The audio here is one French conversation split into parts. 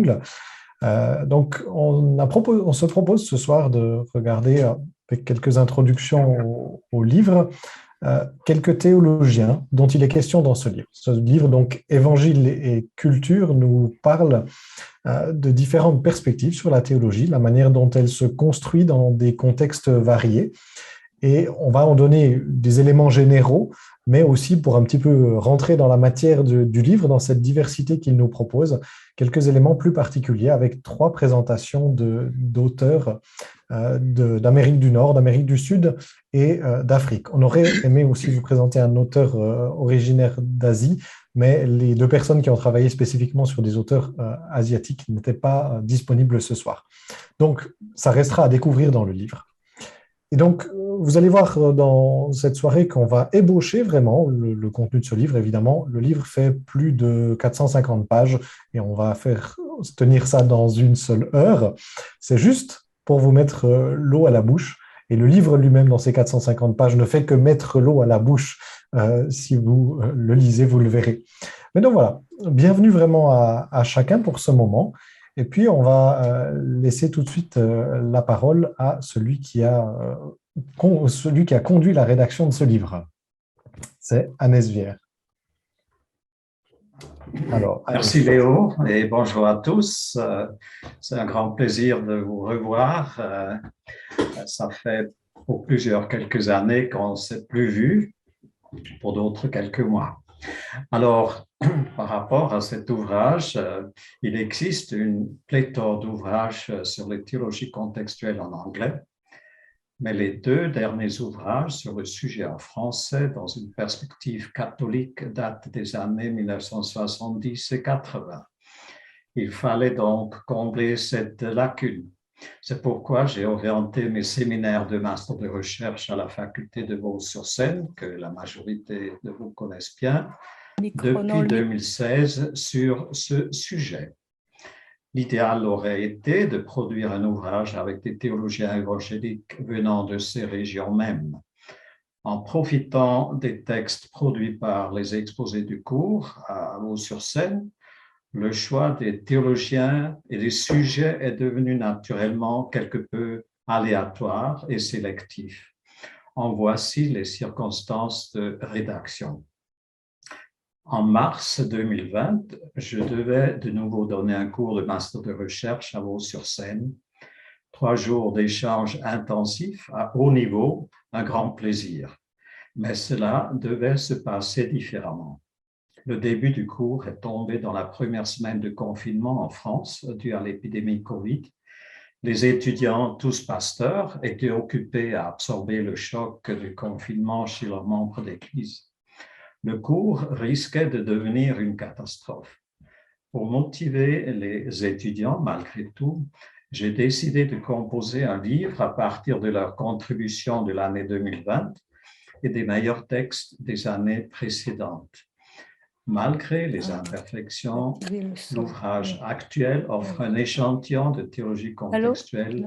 Donc, on se propose ce soir de regarder, avec quelques introductions au livre, quelques théologiens dont il est question dans ce livre. Ce livre, donc, Évangile et culture, nous parle de différentes perspectives sur la théologie, la manière dont elle se construit dans des contextes variés. Et on va en donner des éléments généraux, mais aussi pour un petit peu rentrer dans la matière du livre, dans cette diversité qu'il nous propose, quelques éléments plus particuliers avec 3 présentations d'auteurs d'Amérique du Nord, d'Amérique du Sud et d'Afrique. On aurait aimé aussi vous présenter un auteur originaire d'Asie, mais les 2 personnes qui ont travaillé spécifiquement sur des auteurs asiatiques n'étaient pas disponibles ce soir. Donc, ça restera à découvrir dans le livre. Et donc, vous allez voir dans cette soirée qu'on va ébaucher vraiment le contenu de ce livre, évidemment. Le livre fait plus de 450 pages et on va faire tenir ça dans une seule heure. C'est juste pour vous mettre l'eau à la bouche. Et le livre lui-même, dans ses 450 pages, ne fait que mettre l'eau à la bouche. Si vous le lisez, vous le verrez. Mais donc voilà, bienvenue vraiment à chacun pour ce moment. Et puis, on va laisser tout de suite la parole à celui qui a conduit la rédaction de ce livre. C'est Agnès Vier. Alors, merci Léo et bonjour à tous. C'est un grand plaisir de vous revoir. Ça fait pour quelques années qu'on ne s'est plus vu, pour d'autres quelques mois. Alors, par rapport à cet ouvrage, il existe une pléthore d'ouvrages sur les théologies contextuelles en anglais, mais les 2 derniers ouvrages sur le sujet en français, dans une perspective catholique, datent des années 1970 et 80. Il fallait donc combler cette lacune. C'est pourquoi j'ai orienté mes séminaires de master de recherche à la faculté de Vaux-sur-Seine, que la majorité de vous connaissent bien, depuis 2016 sur ce sujet. L'idéal aurait été de produire un ouvrage avec des théologiens évangéliques venant de ces régions mêmes. En profitant des textes produits par les exposés du cours à Vaux-sur-Seine, le choix des théologiens et des sujets est devenu naturellement quelque peu aléatoire et sélectif. En voici les circonstances de rédaction. En mars 2020, je devais de nouveau donner un cours de master de recherche à Vaux-sur-Seine. 3 jours d'échanges intensifs à haut niveau, un grand plaisir. Mais cela devait se passer différemment. Le début du cours est tombé dans la première semaine de confinement en France, due à l'épidémie Covid. Les étudiants, tous pasteurs, étaient occupés à absorber le choc du confinement chez leurs membres d'Église. Le cours risquait de devenir une catastrophe. Pour motiver les étudiants, malgré tout, j'ai décidé de composer un livre à partir de leurs contributions de l'année 2020 et des meilleurs textes des années précédentes. Malgré les imperfections, l'ouvrage actuel offre un échantillon de théologie contextuelle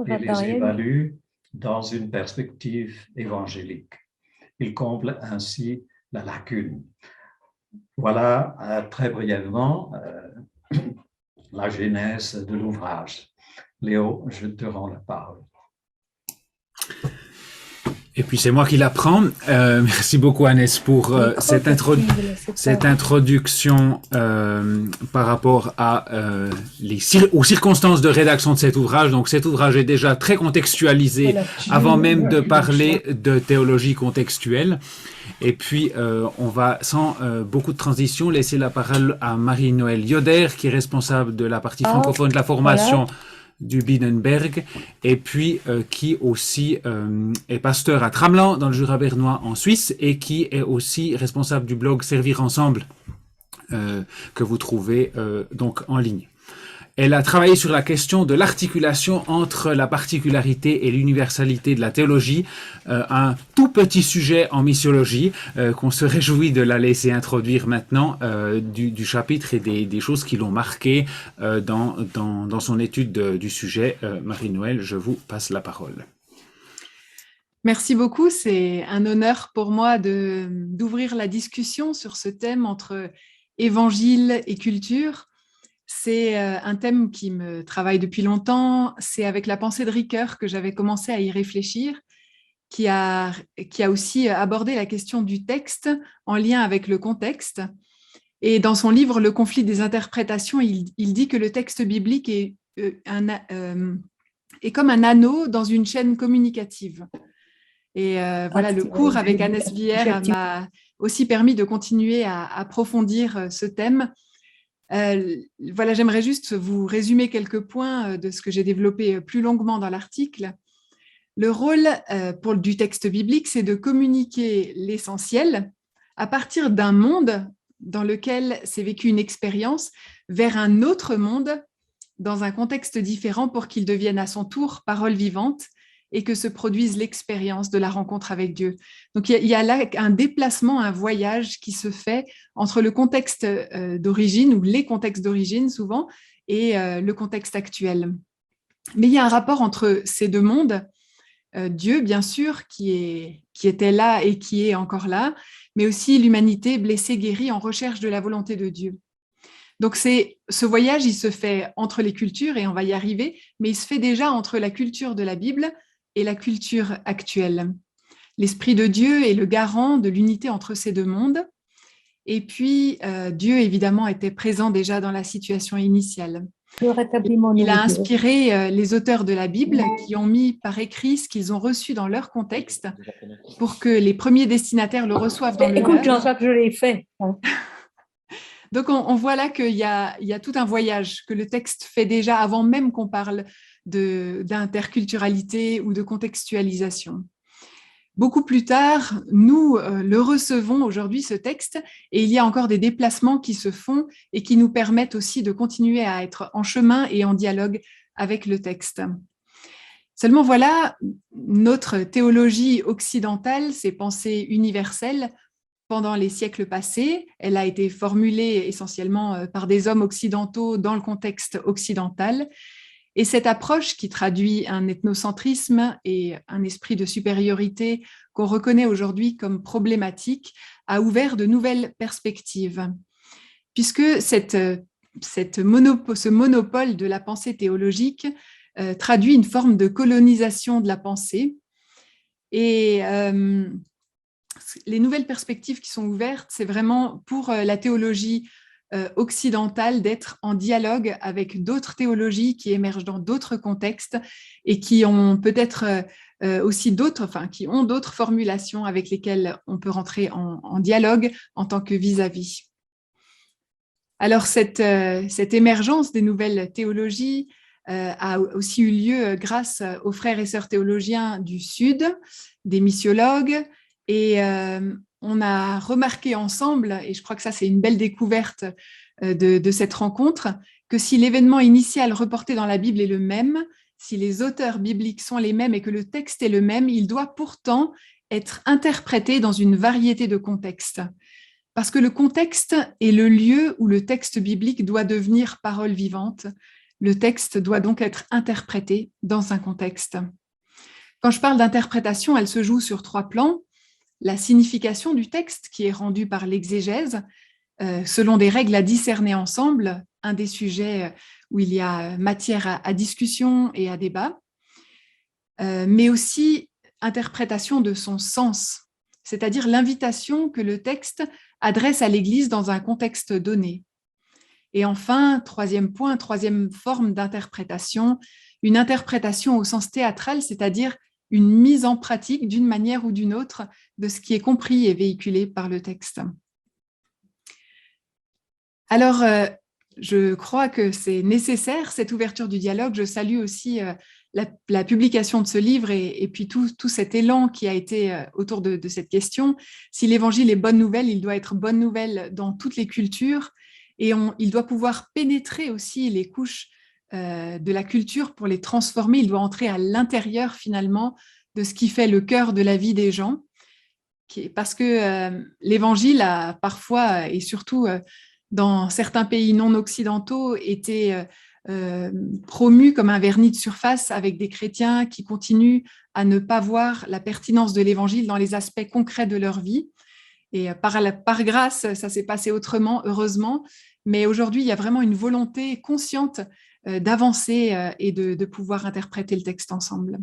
et les évalue dans une perspective évangélique. Il comble ainsi la lacune. Voilà très brièvement la genèse de l'ouvrage. Léo, je te rends la parole. Et puis c'est moi qui la prends. Merci beaucoup Agnès pour cette introduction par rapport aux circonstances de rédaction de cet ouvrage. Donc cet ouvrage est déjà très contextualisé avant même de parler de théologie contextuelle. Et puis on va sans beaucoup de transition laisser la parole à Marie-Noëlle Yoder qui est responsable de la partie francophone de la formation du Binnenberg, et puis qui aussi est pasteur à Tramelan dans le Jura bernois en Suisse et qui est aussi responsable du blog Servir ensemble que vous trouvez donc en ligne. Elle a travaillé sur la question de l'articulation entre la particularité et l'universalité de la théologie, un tout petit sujet en missiologie qu'on se réjouit de la laisser introduire maintenant du chapitre et des choses qui l'ont marqué dans son étude du sujet. Marie-Noëlle, je vous passe la parole. Merci beaucoup, c'est un honneur pour moi d'ouvrir la discussion sur ce thème entre évangile et culture. C'est un thème qui me travaille depuis longtemps. C'est avec la pensée de Ricoeur que j'avais commencé à y réfléchir, qui a aussi abordé la question du texte en lien avec le contexte. Et dans son livre « Le conflit des interprétations », il dit que le texte biblique est comme un anneau dans une chaîne communicative. Et voilà, le cours avec Annès Villers m'a aussi permis de continuer à approfondir ce thème. Voilà, j'aimerais juste vous résumer quelques points de ce que j'ai développé plus longuement dans l'article. Le rôle du texte biblique, c'est de communiquer l'essentiel à partir d'un monde dans lequel s'est vécue une expérience vers un autre monde dans un contexte différent pour qu'il devienne à son tour parole vivante et que se produise l'expérience de la rencontre avec Dieu. Donc, il y a là un déplacement, un voyage qui se fait entre le contexte d'origine, ou les contextes d'origine souvent, et le contexte actuel. Mais il y a un rapport entre ces deux mondes, Dieu, bien sûr, qui était là et qui est encore là, mais aussi l'humanité blessée, guérie, en recherche de la volonté de Dieu. Donc, ce voyage, il se fait entre les cultures, et on va y arriver, mais il se fait déjà entre la culture de la Bible et la culture actuelle. L'Esprit de Dieu est le garant de l'unité entre ces deux mondes. Et puis, Dieu, évidemment, était présent déjà dans la situation initiale. Il a inspiré les auteurs de la Bible qui ont mis par écrit ce qu'ils ont reçu dans leur contexte pour que les premiers destinataires le reçoivent dans le leur. Écoute, Jean-Jacques, je l'ai fait. Donc, on voit là qu'il y a tout un voyage que le texte fait déjà avant même qu'on parle d'interculturalité ou de contextualisation. Beaucoup plus tard, nous le recevons aujourd'hui, ce texte, et il y a encore des déplacements qui se font et qui nous permettent aussi de continuer à être en chemin et en dialogue avec le texte. Seulement voilà, notre théologie occidentale, ces pensées universelles, pendant les siècles passés, elle a été formulée essentiellement par des hommes occidentaux dans le contexte occidental. Et cette approche qui traduit un ethnocentrisme et un esprit de supériorité qu'on reconnaît aujourd'hui comme problématique a ouvert de nouvelles perspectives. Puisque ce monopole de la pensée théologique traduit une forme de colonisation de la pensée. Et les nouvelles perspectives qui sont ouvertes, c'est vraiment pour la théologie occidentale d'être en dialogue avec d'autres théologies qui émergent dans d'autres contextes et qui ont peut-être aussi qui ont d'autres formulations avec lesquelles on peut rentrer en dialogue en tant que vis-à-vis. Alors cette émergence des nouvelles théologies a aussi eu lieu grâce aux frères et sœurs théologiens du Sud, des missiologues, et on a remarqué ensemble, et je crois que ça c'est une belle découverte de cette rencontre, que si l'événement initial reporté dans la Bible est le même, si les auteurs bibliques sont les mêmes et que le texte est le même, il doit pourtant être interprété dans une variété de contextes. Parce que le contexte est le lieu où le texte biblique doit devenir parole vivante. Le texte doit donc être interprété dans un contexte. Quand je parle d'interprétation, elle se joue sur 3 plans. La signification du texte qui est rendue par l'exégèse, selon des règles à discerner ensemble, un des sujets où il y a matière à discussion et à débat, mais aussi interprétation de son sens, c'est-à-dire l'invitation que le texte adresse à l'Église dans un contexte donné. Et enfin, 3e point, 3e forme d'interprétation, une interprétation au sens théâtral, c'est-à-dire une mise en pratique d'une manière ou d'une autre de ce qui est compris et véhiculé par le texte. Alors, je crois que c'est nécessaire, cette ouverture du dialogue. Je salue aussi la publication de ce livre et puis tout cet élan qui a été autour de cette question. Si l'Évangile est bonne nouvelle, il doit être bonne nouvelle dans toutes les cultures et il doit pouvoir pénétrer aussi les couches de la culture pour les transformer. Il doit entrer à l'intérieur finalement de ce qui fait le cœur de la vie des gens. Parce que l'Évangile a parfois, et surtout dans certains pays non occidentaux, été promu comme un vernis de surface avec des chrétiens qui continuent à ne pas voir la pertinence de l'Évangile dans les aspects concrets de leur vie. Et par grâce, ça s'est passé autrement, heureusement. Mais aujourd'hui, il y a vraiment une volonté consciente d'avancer et de pouvoir interpréter le texte ensemble.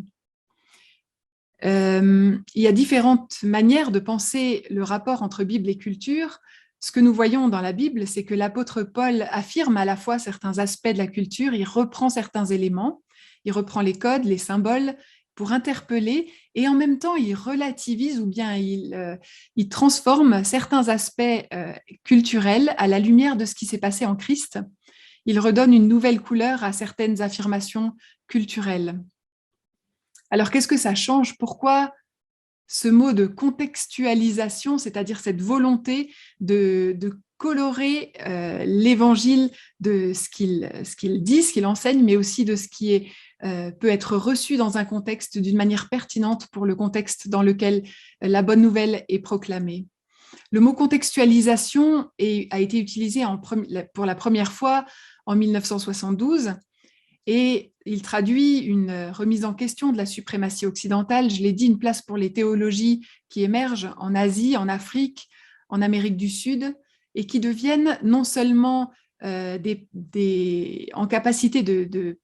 Il y a différentes manières de penser le rapport entre Bible et culture. Ce que nous voyons dans la Bible, c'est que l'apôtre Paul affirme à la fois certains aspects de la culture, il reprend certains éléments, il reprend les codes, les symboles pour interpeller, et en même temps, il relativise ou bien il transforme certains aspects culturels à la lumière de ce qui s'est passé en Christ. Il redonne une nouvelle couleur à certaines affirmations culturelles. Alors, qu'est-ce que ça change? Pourquoi ce mot de contextualisation, c'est-à-dire cette volonté de colorer l'évangile de ce qu'il dit, ce qu'il enseigne, mais aussi de ce qui peut être reçu dans un contexte d'une manière pertinente pour le contexte dans lequel la bonne nouvelle est proclamée. Le mot contextualisation a été utilisé pour la première fois en 1972 et il traduit une remise en question de la suprématie occidentale. Je l'ai dit, une place pour les théologies qui émergent en Asie, en Afrique, en Amérique du Sud et qui deviennent non seulement en capacité de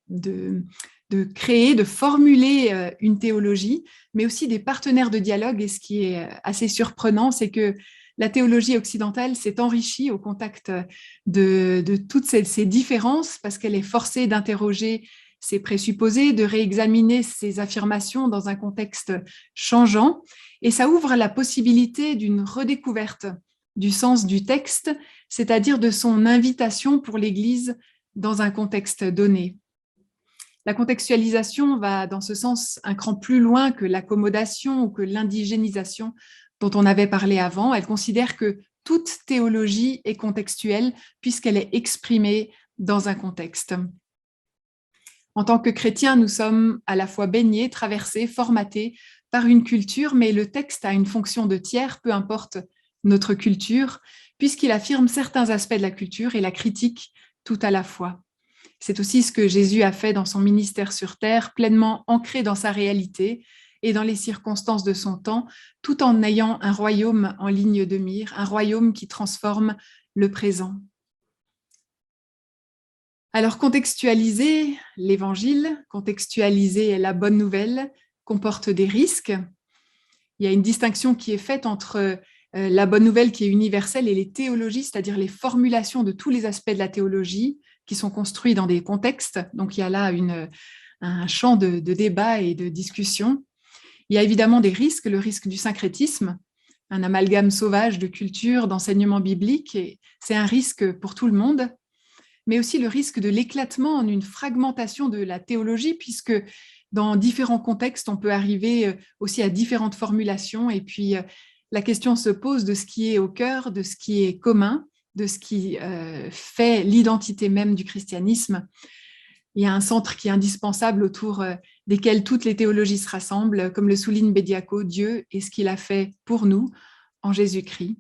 créer, de formuler une théologie, mais aussi des partenaires de dialogue. Et ce qui est assez surprenant, c'est que la théologie occidentale s'est enrichie au contact de toutes ces différences parce qu'elle est forcée d'interroger ses présupposés, de réexaminer ses affirmations dans un contexte changeant. Et ça ouvre la possibilité d'une redécouverte du sens du texte, c'est-à-dire de son invitation pour l'Église dans un contexte donné. La contextualisation va dans ce sens un cran plus loin que l'accommodation ou que l'indigénisation dont on avait parlé avant. Elle considère que toute théologie est contextuelle puisqu'elle est exprimée dans un contexte. En tant que chrétiens, nous sommes à la fois baignés, traversés, formatés par une culture, mais le texte a une fonction de tiers, peu importe notre culture, puisqu'il affirme certains aspects de la culture et la critique tout à la fois. C'est aussi ce que Jésus a fait dans son ministère sur terre, pleinement ancré dans sa réalité et dans les circonstances de son temps, tout en ayant un royaume en ligne de mire, un royaume qui transforme le présent. Alors, contextualiser l'évangile, contextualiser la bonne nouvelle comporte des risques. Il y a une distinction qui est faite entre la bonne nouvelle qui est universelle et les théologies, c'est-à-dire les formulations de tous les aspects de la théologie qui sont construits dans des contextes. Donc, il y a là un champ de débat et de discussion. Il y a évidemment des risques, le risque du syncrétisme, un amalgame sauvage de culture, d'enseignement biblique, et c'est un risque pour tout le monde, mais aussi le risque de l'éclatement en une fragmentation de la théologie, puisque dans différents contextes, on peut arriver aussi à différentes formulations, et puis la question se pose de ce qui est au cœur, de ce qui est commun, de ce qui fait l'identité même du christianisme. Il y a un centre qui est indispensable autour desquels toutes les théologies se rassemblent, comme le souligne Bediako, Dieu et ce qu'il a fait pour nous en Jésus-Christ.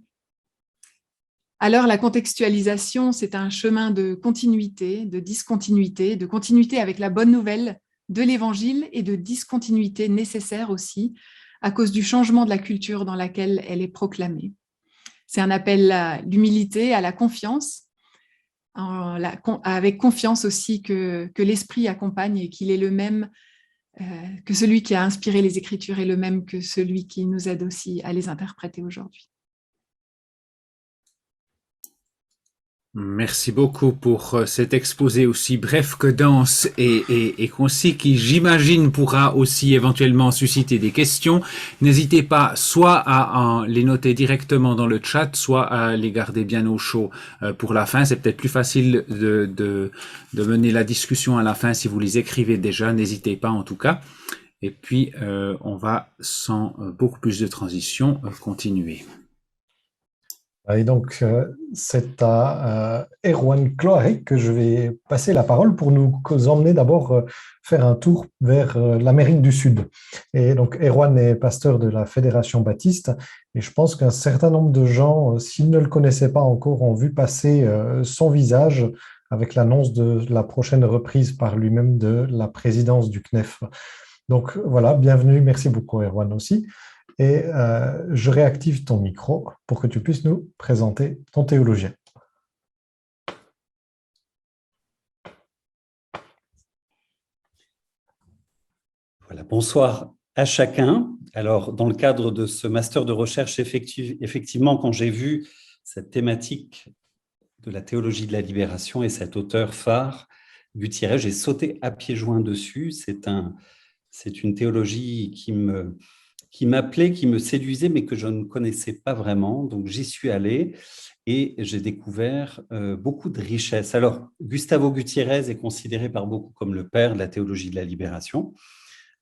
Alors la contextualisation, c'est un chemin de continuité, de discontinuité, de continuité avec la bonne nouvelle de l'Évangile et de discontinuité nécessaire aussi à cause du changement de la culture dans laquelle elle est proclamée. C'est un appel à l'humilité, à la confiance, avec confiance aussi que l'Esprit accompagne et qu'il est le même, que celui qui a inspiré les Écritures est le même que celui qui nous aide aussi à les interpréter aujourd'hui. Merci beaucoup pour cet exposé aussi bref que dense et concis qui, j'imagine, pourra aussi éventuellement susciter des questions. N'hésitez pas soit à les noter directement dans le chat, soit à les garder bien au chaud pour la fin. C'est peut-être plus facile de mener la discussion à la fin si vous les écrivez déjà. N'hésitez pas en tout cas. Et puis, on va, sans beaucoup plus de transition, continuer. Et donc, c'est à Erwan Cloarec que je vais passer la parole pour nous emmener d'abord faire un tour vers l'Amérique du Sud. Et donc, Erwan est pasteur de la Fédération Baptiste et je pense qu'un certain nombre de gens, s'ils ne le connaissaient pas encore, ont vu passer son visage avec l'annonce de la prochaine reprise par lui-même de la présidence du CNEF. Donc voilà, bienvenue, merci beaucoup Erwan aussi. et je réactive ton micro pour que tu puisses nous présenter ton théologien. Voilà, bonsoir à chacun. Alors, dans le cadre de ce master de recherche, effectivement, quand j'ai vu cette thématique de la théologie de la libération et cet auteur phare, Gutiérrez, j'ai sauté à pieds joints dessus. C'est une théologie qui m'appelait, qui me séduisait, mais que je ne connaissais pas vraiment. Donc, j'y suis allé et j'ai découvert beaucoup de richesses. Alors, Gustavo Gutiérrez est considéré par beaucoup comme le père de la théologie de la libération.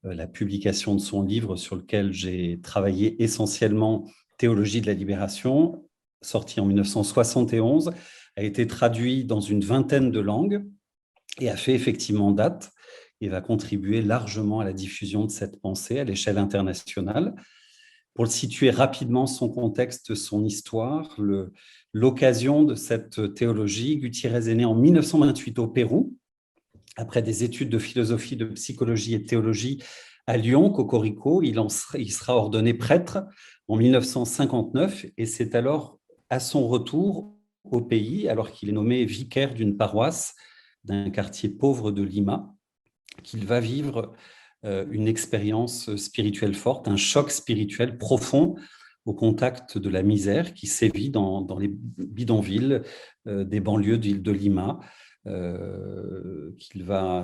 La publication de son livre sur lequel j'ai travaillé essentiellement, Théologie de la libération, sorti en 1971, a été traduit dans une vingtaine de langues et a fait effectivement date et va contribuer largement à la diffusion de cette pensée à l'échelle internationale. Pour le situer rapidement, son contexte, son histoire, l'occasion de cette théologie, Gutiérrez est né en 1928 au Pérou, après des études de philosophie, de psychologie et de théologie à Lyon, Cocorico. Il sera ordonné prêtre en 1959 et c'est alors à son retour au pays, alors qu'il est nommé vicaire d'une paroisse d'un quartier pauvre de Lima, qu'il va vivre une expérience spirituelle forte, un choc spirituel profond au contact de la misère qui sévit dans les bidonvilles des banlieues de Lima,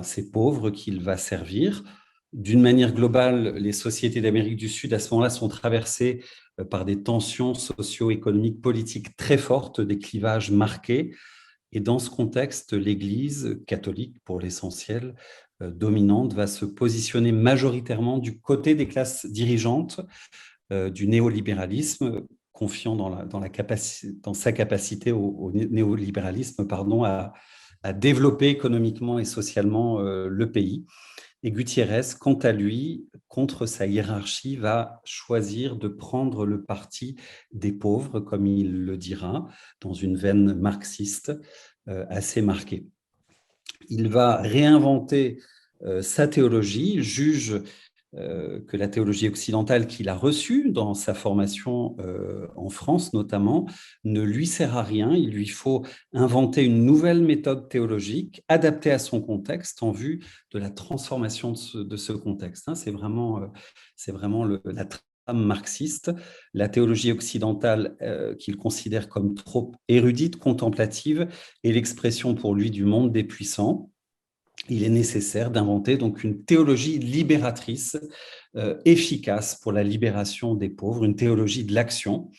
ces pauvres qu'il va servir. D'une manière globale, les sociétés d'Amérique du Sud, à ce moment-là, sont traversées par des tensions socio-économiques, politiques très fortes, des clivages marqués. Et dans ce contexte, l'Église catholique, pour l'essentiel, dominante, va se positionner majoritairement du côté des classes dirigeantes du néolibéralisme, confiant dans sa capacité au néolibéralisme à développer économiquement et socialement le pays. Et Gutiérrez, quant à lui, contre sa hiérarchie, va choisir de prendre le parti des pauvres, comme il le dira, dans une veine marxiste assez marquée. Il va réinventer sa théologie, juge que la théologie occidentale qu'il a reçue dans sa formation en France notamment ne lui sert à rien. Il lui faut inventer une nouvelle méthode théologique adaptée à son contexte en vue de la transformation de ce contexte. C'est vraiment la trame marxiste. La théologie occidentale qu'il considère comme trop érudite, contemplative, est l'expression pour lui du monde des puissants. Il est nécessaire d'inventer donc une théologie libératrice efficace pour la libération des pauvres, une théologie de l'action.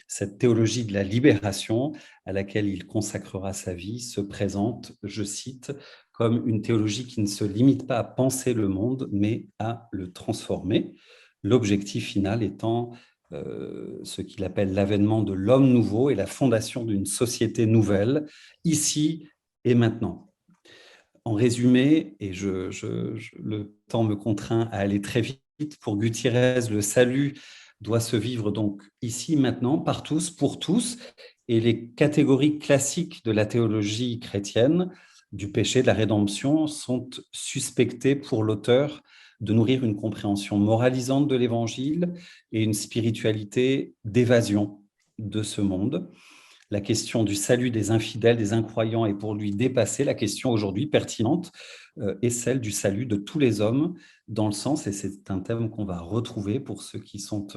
Cette théologie de la libération à laquelle il consacrera sa vie se présente, je cite, comme une théologie qui ne se limite pas à penser le monde, mais à le transformer. L'objectif final étant ce qu'il appelle l'avènement de l'homme nouveau et la fondation d'une société nouvelle, ici et maintenant. En résumé, et le temps me contraint à aller très vite, pour Gutiérrez, le salut doit se vivre donc ici, maintenant, par tous, pour tous, et les catégories classiques de la théologie chrétienne, du péché, de la rédemption, sont suspectées pour l'auteur de nourrir une compréhension moralisante de l'Évangile et une spiritualité d'évasion de ce monde. La question du salut des infidèles, des incroyants est pour lui dépassée. La question aujourd'hui pertinente est celle du salut de tous les hommes, dans le sens, et c'est un thème qu'on va retrouver pour ceux qui sont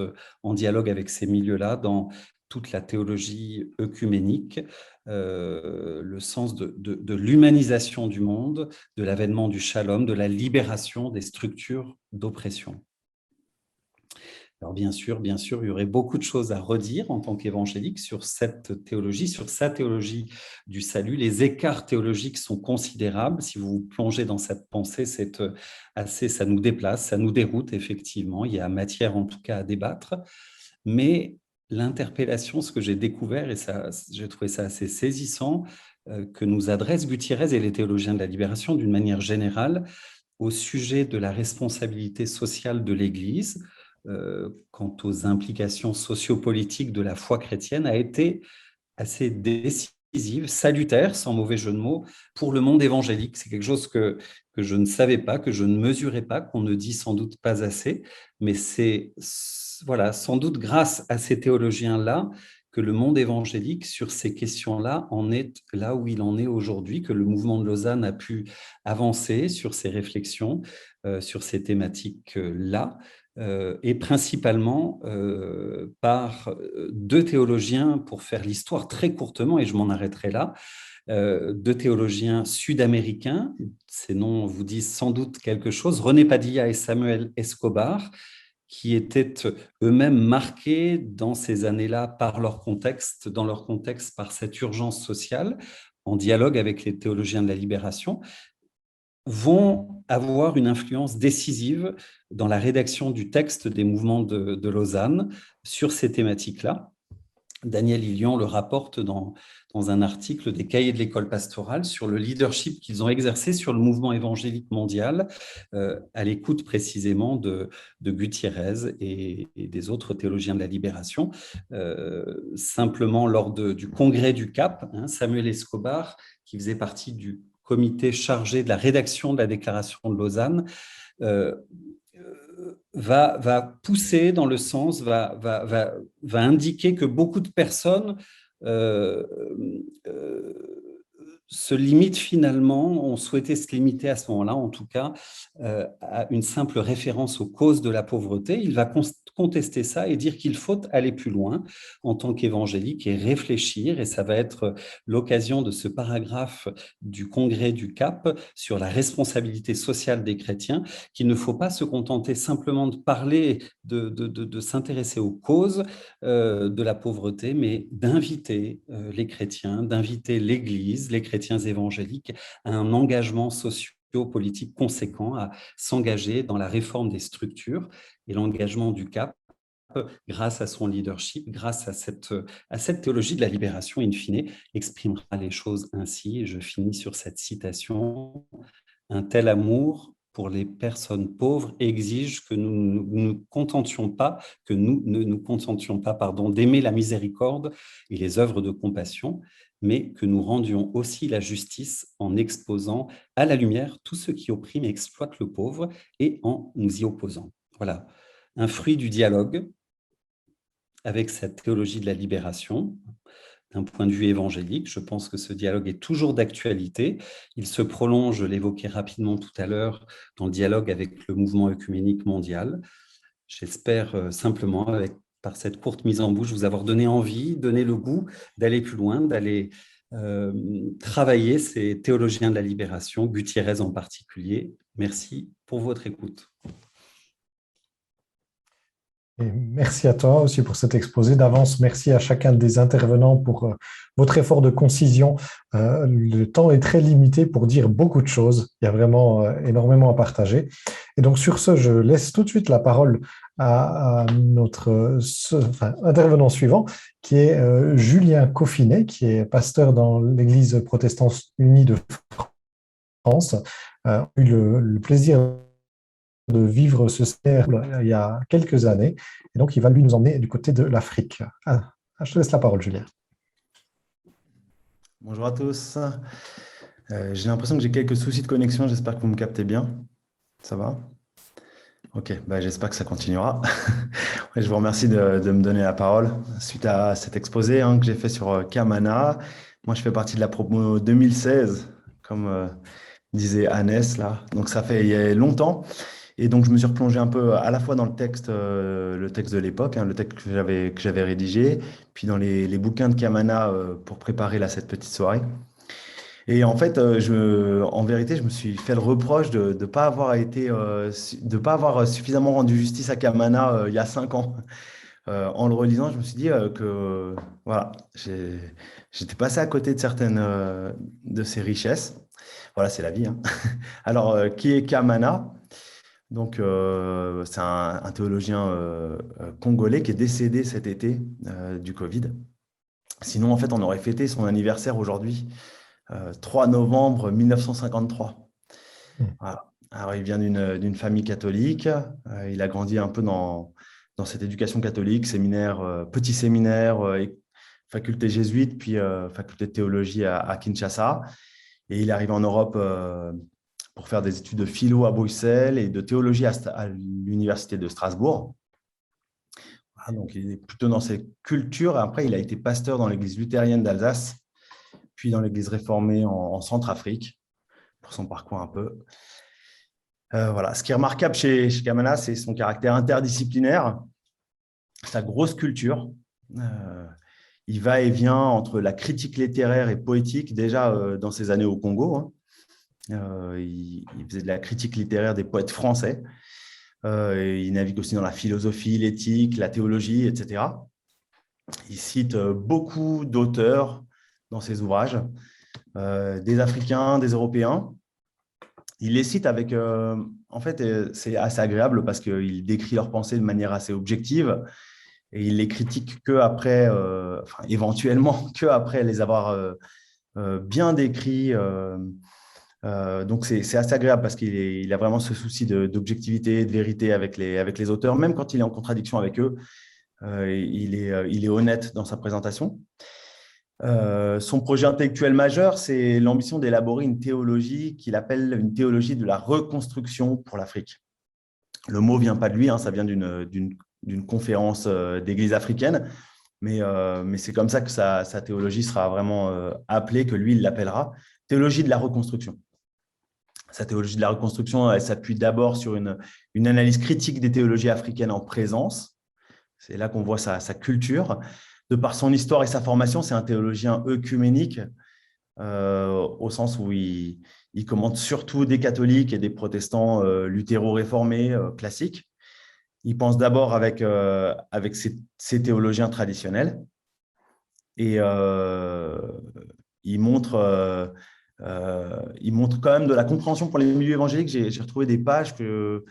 en dialogue avec ces milieux-là, dans toute la théologie œcuménique, le sens de l'humanisation du monde, de l'avènement du shalom, de la libération des structures d'oppression. Alors bien sûr, il y aurait beaucoup de choses à redire en tant qu'évangélique sur cette théologie, sur sa théologie du salut. Les écarts théologiques sont considérables. Si vous vous plongez dans cette pensée, ça nous déplace, ça nous déroute effectivement. Il y a matière en tout cas à débattre. Mais l'interpellation, ce que j'ai découvert, et j'ai trouvé ça assez saisissant, que nous adresse Gutiérrez et les théologiens de la libération d'une manière générale au sujet de la responsabilité sociale de l'Église, quant aux implications sociopolitiques de la foi chrétienne, a été assez décisif salutaire, sans mauvais jeu de mots, pour le monde évangélique. C'est quelque chose que je ne savais pas, que je ne mesurais pas, qu'on ne dit sans doute pas assez, mais c'est voilà, sans doute grâce à ces théologiens-là que le monde évangélique, sur ces questions-là, en est là où il en est aujourd'hui, que le mouvement de Lausanne a pu avancer sur ces réflexions, sur ces thématiques-là, et principalement par deux théologiens, pour faire l'histoire très courtement, et je m'en arrêterai là, deux théologiens sud-américains, ces noms vous disent sans doute quelque chose, René Padilla et Samuel Escobar, qui étaient eux-mêmes marqués dans ces années-là par leur contexte, dans leur contexte par cette urgence sociale, en dialogue avec les théologiens de la libération, vont avoir une influence décisive dans la rédaction du texte des mouvements de Lausanne sur ces thématiques-là. Daniel Hillion le rapporte dans un article des Cahiers de l'école pastorale sur le leadership qu'ils ont exercé sur le mouvement évangélique mondial, à l'écoute précisément de Gutiérrez et des autres théologiens de la libération. Simplement, lors du congrès du Cap, Samuel Escobar, qui faisait partie du comité chargé de la rédaction de la déclaration de Lausanne, va pousser dans le sens, va indiquer que beaucoup de personnes se limitent finalement, ont souhaité se limiter à ce moment-là, en tout cas, à une simple référence aux causes de la pauvreté. Il va contester ça et dire qu'il faut aller plus loin en tant qu'évangélique et réfléchir, et ça va être l'occasion de ce paragraphe du Congrès du Cap sur la responsabilité sociale des chrétiens, qu'il ne faut pas se contenter simplement de parler, de s'intéresser aux causes de la pauvreté, mais d'inviter les chrétiens, d'inviter l'Église, les chrétiens évangéliques à un engagement socio-politique conséquent, à s'engager dans la réforme des structures. Et l'engagement du CAP, grâce à son leadership, grâce à cette théologie de la libération, in fine, exprimera les choses ainsi. Et je finis sur cette citation: « Un tel amour pour les personnes pauvres exige que nous ne nous contentions pas, d'aimer la miséricorde et les œuvres de compassion, mais que nous rendions aussi la justice en exposant à la lumière tous ceux qui oppriment et exploitent le pauvre et en nous y opposant. » Voilà, un fruit du dialogue avec cette théologie de la libération. D'un point de vue évangélique, je pense que ce dialogue est toujours d'actualité. Il se prolonge, je l'évoquais rapidement tout à l'heure, dans le dialogue avec le mouvement œcuménique mondial. J'espère simplement, par cette courte mise en bouche, vous avoir donné envie, donné le goût d'aller plus loin, d'aller travailler ces théologiens de la libération, Gutiérrez en particulier. Merci pour votre écoute. Et merci à toi aussi pour cet exposé d'avance. Merci à chacun des intervenants pour votre effort de concision. Le temps est très limité pour dire beaucoup de choses. Il y a vraiment énormément à partager. Et donc, sur ce, je laisse tout de suite la parole à notre intervenant suivant, qui est Julien Coffinet, qui est pasteur dans l'Église protestante unie de France. A eu le plaisir de vivre ce CR il y a quelques années. Et donc, il va lui nous emmener du côté de l'Afrique. Je te laisse la parole, Julien. Bonjour à tous. J'ai l'impression que j'ai quelques soucis de connexion. J'espère que vous me captez bien. Ça va? Ok, j'espère que ça continuera. Je vous remercie de me donner la parole suite à cet exposé que j'ai fait sur Kamana. Moi, je fais partie de la promo 2016, comme disait Annès, là. Donc, ça fait il y a longtemps. Et donc, je me suis replongé un peu à la fois dans le texte de l'époque, le texte que j'avais rédigé, puis dans les bouquins de Kamana pour préparer cette petite soirée. Et en fait, en vérité, je me suis fait le reproche de ne pas avoir suffisamment rendu justice à Kamana il y a 5 ans. En le relisant, je me suis dit que voilà, j'étais passé à côté de certaines de ses richesses. Voilà, c'est la vie. Alors, qui est Kamana? Donc, c'est un théologien congolais qui est décédé cet été du Covid. Sinon, en fait, on aurait fêté son anniversaire aujourd'hui, 3 novembre 1953. Voilà. Alors, il vient d'une famille catholique. Il a grandi un peu dans cette éducation catholique, petit séminaire, faculté jésuite, puis faculté de théologie à Kinshasa. Et il est arrivé en Europe pour faire des études de philo à Bruxelles et de théologie à l'université de Strasbourg. Voilà, donc, il est plutôt dans cette culture. Après, il a été pasteur dans l'église luthérienne d'Alsace, puis dans l'église réformée en Centrafrique, pour son parcours un peu. Voilà. Ce qui est remarquable chez Kamala, c'est son caractère interdisciplinaire, sa grosse culture. Il va et vient entre la critique littéraire et poétique, déjà dans ses années au Congo. Il faisait de la critique littéraire des poètes français. Il navigue aussi dans la philosophie, l'éthique, la théologie, etc. Il cite beaucoup d'auteurs dans ses ouvrages, des Africains, des Européens. Il les cite avec… en fait, c'est assez agréable parce qu'il décrit leurs pensées de manière assez objective et il les critique qu'après, éventuellement, qu'après les avoir bien décrits. Donc, c'est assez agréable parce qu'il a vraiment ce souci d'objectivité, de vérité avec les auteurs. Même quand il est en contradiction avec eux, il est honnête dans sa présentation. Son projet intellectuel majeur, c'est l'ambition d'élaborer une théologie qu'il appelle une théologie de la reconstruction pour l'Afrique. Le mot ne vient pas de lui, ça vient d'une conférence d'église africaine, mais c'est comme ça que sa théologie sera vraiment appelée, que lui, il l'appellera théologie de la reconstruction. Sa théologie de la reconstruction, elle s'appuie d'abord sur une analyse critique des théologies africaines en présence. C'est là qu'on voit sa culture. De par son histoire et sa formation, c'est un théologien œcuménique, au sens où il commente surtout des catholiques et des protestants luthéro-réformés classiques. Il pense d'abord avec ses théologiens traditionnels et il montre quand même de la compréhension pour les milieux évangéliques. J'ai retrouvé des pages où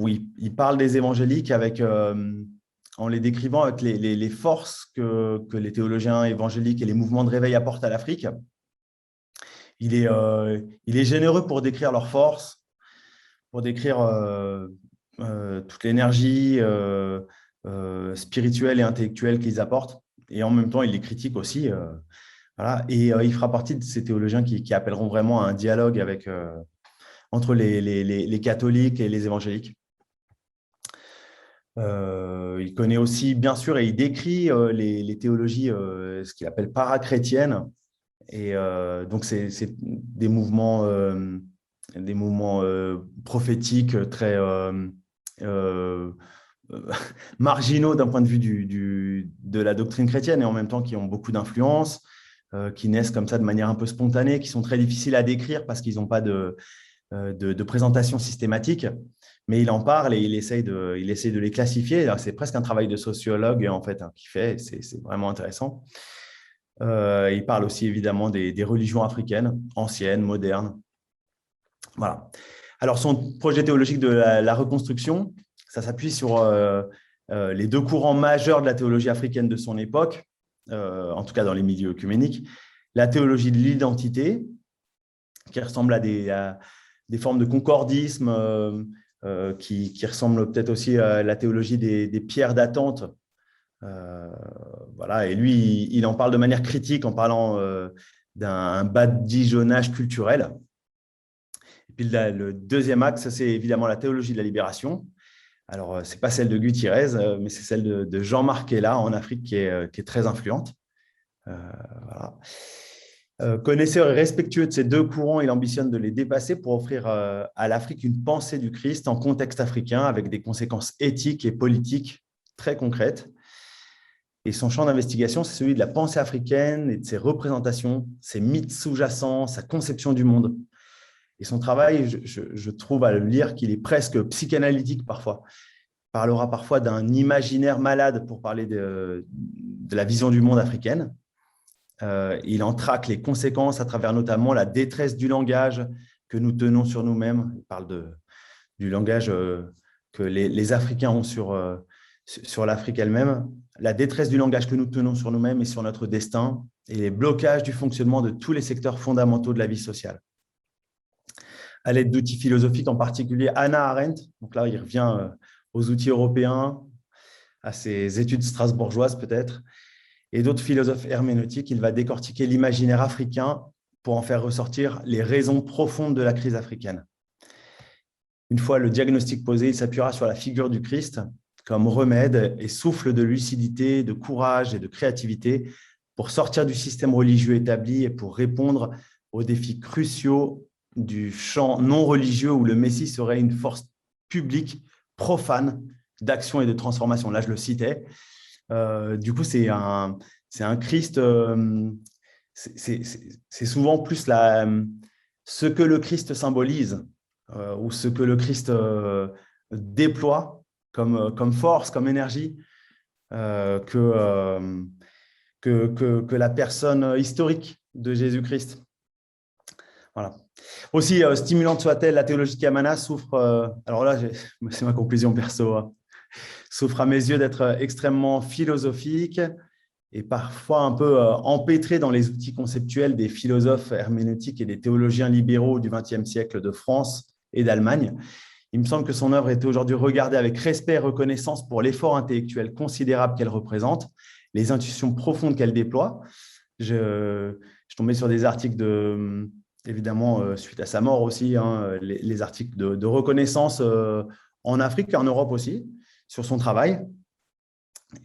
il parle des évangéliques en les décrivant avec les forces que les théologiens évangéliques et les mouvements de réveil apportent à l'Afrique. Il est généreux pour décrire leurs forces, pour décrire toute l'énergie spirituelle et intellectuelle qu'ils apportent. Et en même temps, il les critique aussi. Voilà. Et il fera partie de ces théologiens qui appelleront vraiment à un dialogue entre les catholiques et les évangéliques. Il connaît aussi, bien sûr, et il décrit les théologies, ce qu'il appelle parachrétiennes. Et donc, c'est des mouvements prophétiques très marginaux d'un point de vue de la doctrine chrétienne et en même temps qui ont beaucoup d'influence, qui naissent comme ça de manière un peu spontanée, qui sont très difficiles à décrire parce qu'ils n'ont pas de présentation systématique. Mais il en parle et il essaye de les classifier. C'est presque un travail de sociologue en fait qu'il fait. C'est vraiment intéressant. Il parle aussi évidemment des religions africaines, anciennes, modernes. Voilà. Alors, son projet théologique de la reconstruction, ça s'appuie sur les deux courants majeurs de la théologie africaine de son époque, en tout cas dans les milieux œcuméniques. La théologie de l'identité, qui ressemble à des formes de concordisme, qui ressemble peut-être aussi à la théologie des pierres d'attente. Voilà. Et lui, il en parle de manière critique en parlant d'un badigeonnage culturel. Et puis le deuxième axe, c'est évidemment la théologie de la libération. Alors, ce n'est pas celle de Gutiérrez, mais c'est celle de Jean-Marc Ella en Afrique qui est très influente. Voilà. Connaisseur et respectueux de ces deux courants, il ambitionne de les dépasser pour offrir à l'Afrique une pensée du Christ en contexte africain avec des conséquences éthiques et politiques très concrètes. Et son champ d'investigation, c'est celui de la pensée africaine et de ses représentations, ses mythes sous-jacents, sa conception du monde. Et son travail, je trouve à le lire qu'il est presque psychanalytique parfois. Il parlera parfois d'un imaginaire malade pour parler de la vision du monde africaine. Il en traque les conséquences à travers notamment la détresse du langage que nous tenons sur nous-mêmes. Il parle du langage que les Africains ont sur l'Afrique elle-même, la détresse du langage que nous tenons sur nous-mêmes et sur notre destin, et les blocages du fonctionnement de tous les secteurs fondamentaux de la vie sociale. À l'aide d'outils philosophiques, en particulier Hannah Arendt, donc là il revient aux outils européens, à ses études strasbourgeoises peut-être, et d'autres philosophes herméneutiques, il va décortiquer l'imaginaire africain pour en faire ressortir les raisons profondes de la crise africaine. Une fois le diagnostic posé, il s'appuiera sur la figure du Christ comme remède et souffle de lucidité, de courage et de créativité pour sortir du système religieux établi et pour répondre aux défis cruciaux du champ non religieux où le Messie serait une force publique, profane, d'action et de transformation. Là, je le citais. Du coup, c'est un Christ, c'est souvent plus ce que le Christ symbolise ou ce que le Christ déploie comme force, comme énergie, que la personne historique de Jésus-Christ. Voilà. Aussi stimulante soit-elle, la théologie de Kamana souffre, alors là, c'est ma conclusion perso, souffre à mes yeux d'être extrêmement philosophique et parfois un peu empêtrée dans les outils conceptuels des philosophes herméneutiques et des théologiens libéraux du XXe siècle de France et d'Allemagne. Il me semble que son œuvre est aujourd'hui regardée avec respect et reconnaissance pour l'effort intellectuel considérable qu'elle représente, les intuitions profondes qu'elle déploie. Je tombais sur des articles évidemment, suite à sa mort aussi, les articles de reconnaissance en Afrique et en Europe aussi, sur son travail.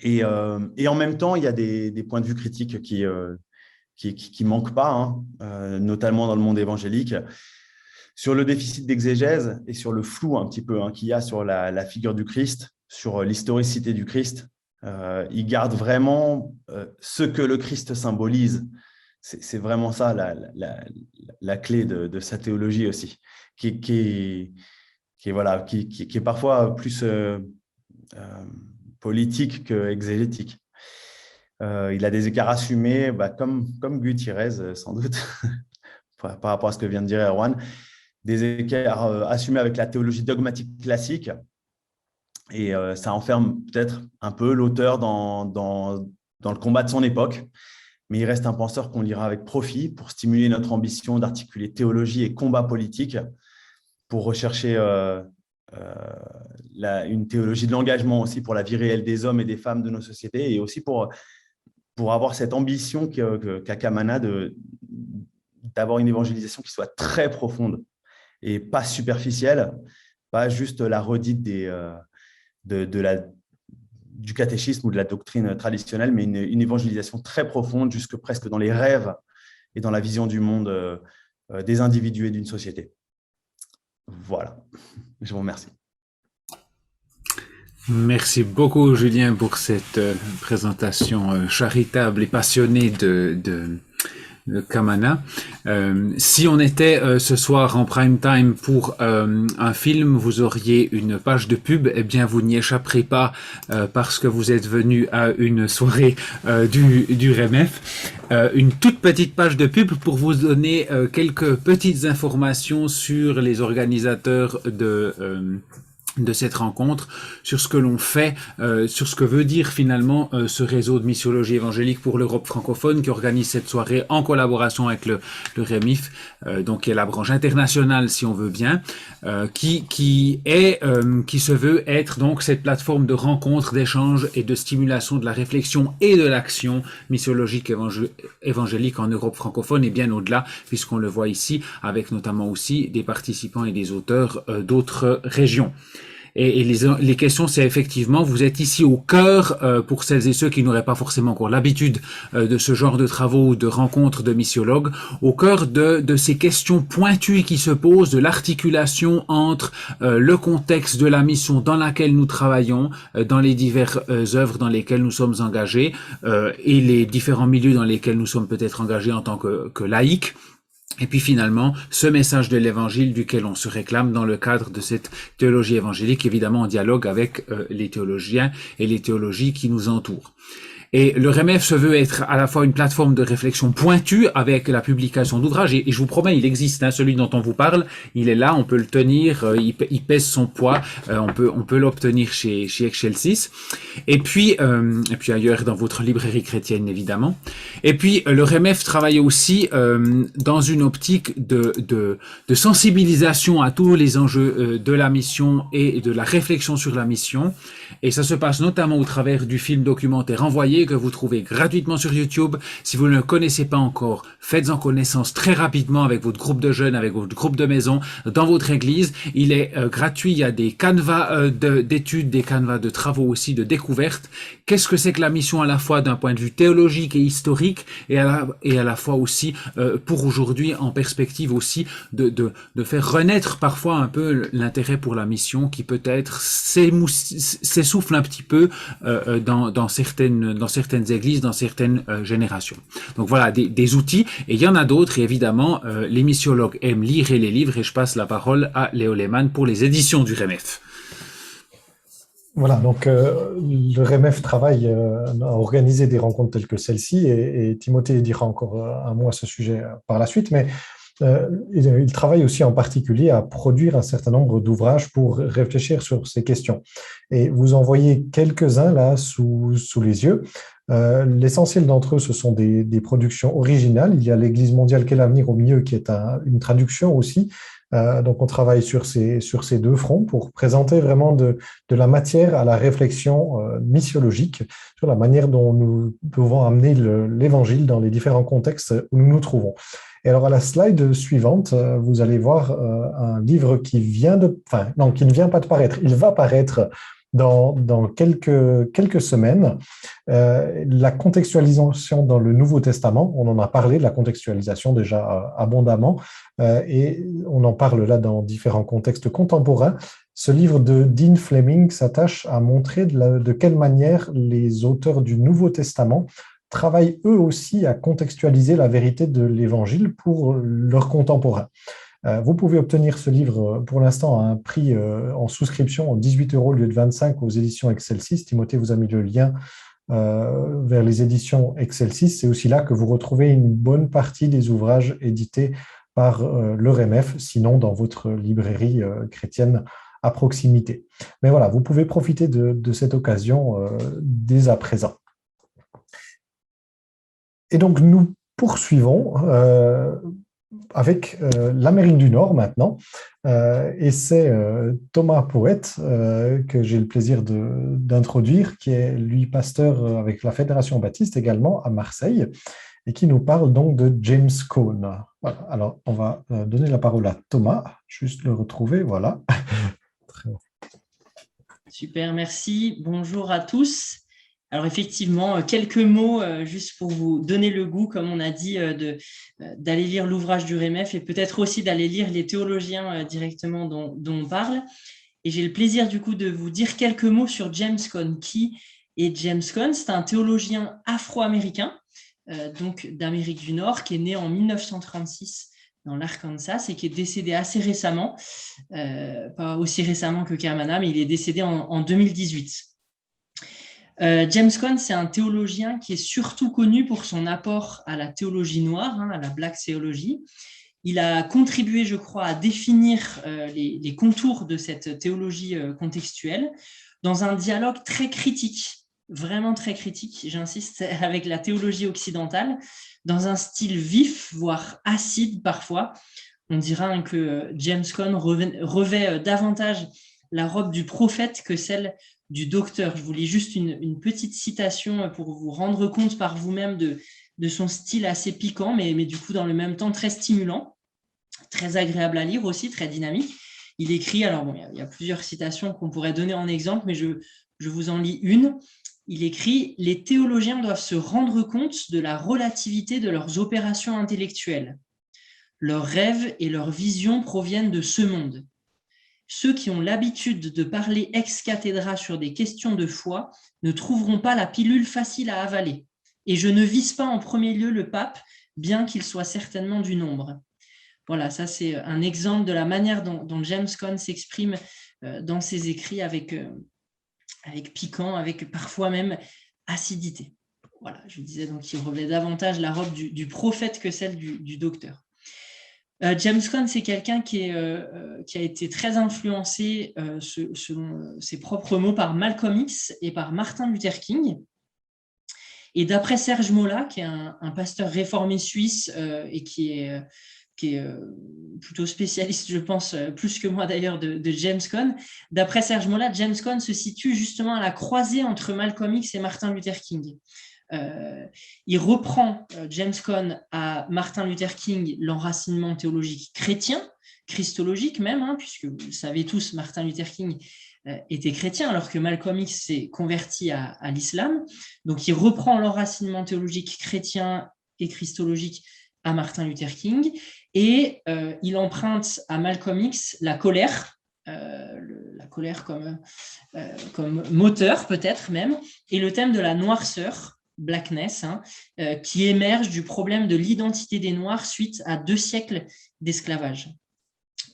Et en même temps, il y a des points de vue critiques qui manquent pas, notamment dans le monde évangélique, sur le déficit d'exégèse et sur le flou un petit peu qu'il y a sur la figure du Christ, sur l'historicité du Christ. Il garde vraiment ce que le Christ symbolise. C'est vraiment ça la clé de sa théologie aussi, qui est parfois plus politique qu'exégétique. Il a des écarts assumés, comme Gutiérrez sans doute, par rapport à ce que vient de dire Erwan, des écarts assumés avec la théologie dogmatique classique, et ça enferme peut-être un peu l'auteur dans le combat de son époque. Mais il reste un penseur qu'on lira avec profit pour stimuler notre ambition d'articuler théologie et combat politique, pour rechercher une théologie de l'engagement aussi pour la vie réelle des hommes et des femmes de nos sociétés, et aussi pour avoir cette ambition qu'a Kamana d'avoir une évangélisation qui soit très profonde et pas superficielle, pas juste la redite du catéchisme ou de la doctrine traditionnelle, mais une évangélisation très profonde, jusque presque dans les rêves et dans la vision du monde des individus et d'une société. Voilà, je vous remercie. Merci beaucoup, Julien, pour cette présentation charitable et passionnée de Kamana. Si on était ce soir en prime time pour un film, vous auriez une page de pub. Eh bien, vous n'y échapperez pas parce que vous êtes venu à une soirée du RMF. Une toute petite page de pub pour vous donner quelques petites informations sur les organisateurs de cette rencontre, sur ce que l'on fait, sur ce que veut dire finalement ce réseau de missiologie évangélique pour l'Europe francophone qui organise cette soirée en collaboration avec le REMIF, donc qui est la branche internationale si on veut bien, qui se veut être donc cette plateforme de rencontre, d'échange et de stimulation de la réflexion et de l'action missiologique évangélique en Europe francophone et bien au-delà, puisqu'on le voit ici avec notamment aussi des participants et des auteurs d'autres régions. Et les questions, c'est effectivement, vous êtes ici au cœur, pour celles et ceux qui n'auraient pas forcément encore l'habitude de ce genre de travaux ou de rencontres de missiologues, au cœur de ces questions pointues qui se posent, de l'articulation entre le contexte de la mission dans laquelle nous travaillons, dans les diverses œuvres dans lesquelles nous sommes engagés, et les différents milieux dans lesquels nous sommes peut-être engagés en tant que laïcs. Et puis finalement, ce message de l'évangile duquel on se réclame dans le cadre de cette théologie évangélique, évidemment en dialogue avec les théologiens et les théologies qui nous entourent. Et le REMF se veut être à la fois une plateforme de réflexion pointue avec la publication d'ouvrages. Et je vous promets, il existe, celui dont on vous parle, il est là, on peut le tenir, il pèse son poids, on peut l'obtenir chez Excelsis. Et puis ailleurs dans votre librairie chrétienne évidemment. Et puis le REMF travaille aussi dans une optique de sensibilisation à tous les enjeux de la mission et de la réflexion sur la mission. Et ça se passe notamment au travers du film documentaire Envoyé, gratuit que vous trouvez gratuitement sur YouTube. Si vous ne le connaissez pas encore, faites-en connaissance très rapidement avec votre groupe de jeunes, avec votre groupe de maison, dans votre église. Il est gratuit, il y a des canevas d'études, des canevas de travaux aussi, de découvertes. Qu'est-ce que c'est que la mission à la fois d'un point de vue théologique et historique et à la fois aussi pour aujourd'hui en perspective aussi de faire renaître parfois un peu l'intérêt pour la mission qui peut-être s'essouffle un petit peu dans certaines églises, dans certaines générations. Donc voilà, des outils, et il y en a d'autres, et évidemment, les missiologues aiment lire les livres, et je passe la parole à Léo Lehmann pour les éditions du REMEF. Voilà, donc le REMEF travaille à organiser des rencontres telles que celle-ci, et Timothée dira encore un mot à ce sujet par la suite, mais il travaille aussi en particulier à produire un certain nombre d'ouvrages pour réfléchir sur ces questions. Et vous en voyez quelques-uns là sous les yeux. L'essentiel d'entre eux, ce sont des productions originales. Il y a l'Église mondiale qu'est l'avenir au milieu, qui est une traduction aussi. Donc on travaille sur ces deux fronts pour présenter vraiment de la matière à la réflexion missiologique sur la manière dont nous pouvons amener l'Évangile dans les différents contextes où nous nous trouvons. Et alors, à la slide suivante, vous allez voir un livre qui ne vient pas de paraître. Il va paraître dans quelques semaines. La contextualisation dans le Nouveau Testament, on en a parlé de la contextualisation déjà abondamment, et on en parle là dans différents contextes contemporains. Ce livre de Dean Fleming s'attache à montrer de quelle manière les auteurs du Nouveau Testament travaillent eux aussi à contextualiser la vérité de l'Évangile pour leurs contemporains. Vous pouvez obtenir ce livre pour l'instant à un prix en souscription en 18 € au lieu de 25 aux éditions Excelsis. Timothée vous a mis le lien vers les éditions Excelsis. C'est aussi là que vous retrouvez une bonne partie des ouvrages édités par le REMEF, sinon dans votre librairie chrétienne à proximité. Mais voilà, vous pouvez profiter de cette occasion dès à présent. Et donc, nous poursuivons avec l'Amérique du Nord maintenant. Et c'est Thomas Poète que j'ai le plaisir d'introduire, qui est, lui, pasteur avec la Fédération Baptiste également à Marseille, et qui nous parle donc de James Cone. Voilà. Alors, on va donner la parole à Thomas, juste le retrouver, voilà. Très bien. Super, merci. Bonjour à tous. Alors effectivement, quelques mots juste pour vous donner le goût, comme on a dit, d'aller lire l'ouvrage du REMEF et peut-être aussi d'aller lire les théologiens directement dont on parle. Et j'ai le plaisir du coup de vous dire quelques mots sur James Cone. Qui est James Cone? C'est un théologien afro-américain, donc d'Amérique du Nord, qui est né en 1936 dans l'Arkansas et qui est décédé assez récemment, pas aussi récemment que Kamana, mais il est décédé en 2018. James Cone, c'est un théologien qui est surtout connu pour son apport à la théologie noire, à la Black Theology. Il a contribué, je crois, à définir les contours de cette théologie contextuelle dans un dialogue très critique, vraiment très critique, j'insiste, avec la théologie occidentale, dans un style vif, voire acide parfois. On dira que James Cone revêt davantage la robe du prophète que celle du docteur. Je vous lis juste une petite citation pour vous rendre compte par vous-même de son style assez piquant, mais du coup dans le même temps très stimulant, très agréable à lire aussi, très dynamique. Il écrit, alors bon, il y a plusieurs citations qu'on pourrait donner en exemple, mais je vous en lis une. Il écrit « Les théologiens doivent se rendre compte de la relativité de leurs opérations intellectuelles. Leurs rêves et leurs visions proviennent de ce monde. Ceux qui ont l'habitude de parler ex cathedra sur des questions de foi ne trouveront pas la pilule facile à avaler. Et je ne vise pas en premier lieu le pape, bien qu'il soit certainement du nombre. » Voilà, ça c'est un exemple de la manière dont James Cone s'exprime dans ses écrits avec piquant, avec parfois même acidité. Voilà, je disais donc qu'il revêt davantage la robe du prophète que celle du docteur. James Cone, c'est quelqu'un qui a été très influencé, selon ses propres mots, par Malcolm X et par Martin Luther King. Et d'après Serge Molla, qui est un pasteur réformé suisse et qui est plutôt spécialiste, je pense, plus que moi d'ailleurs, de James Cone, d'après Serge Molla, James Cone se situe justement à la croisée entre Malcolm X et Martin Luther King. Il reprend, James Cone, à Martin Luther King, l'enracinement théologique chrétien, christologique même, puisque vous le savez tous, Martin Luther King était chrétien, alors que Malcolm X s'est converti à l'islam. Donc, il reprend l'enracinement théologique chrétien et christologique à Martin Luther King, et il emprunte à Malcolm X la colère comme moteur peut-être même, et le thème de la noirceur, blackness, qui émerge du problème de l'identité des Noirs suite à 2 siècles d'esclavage.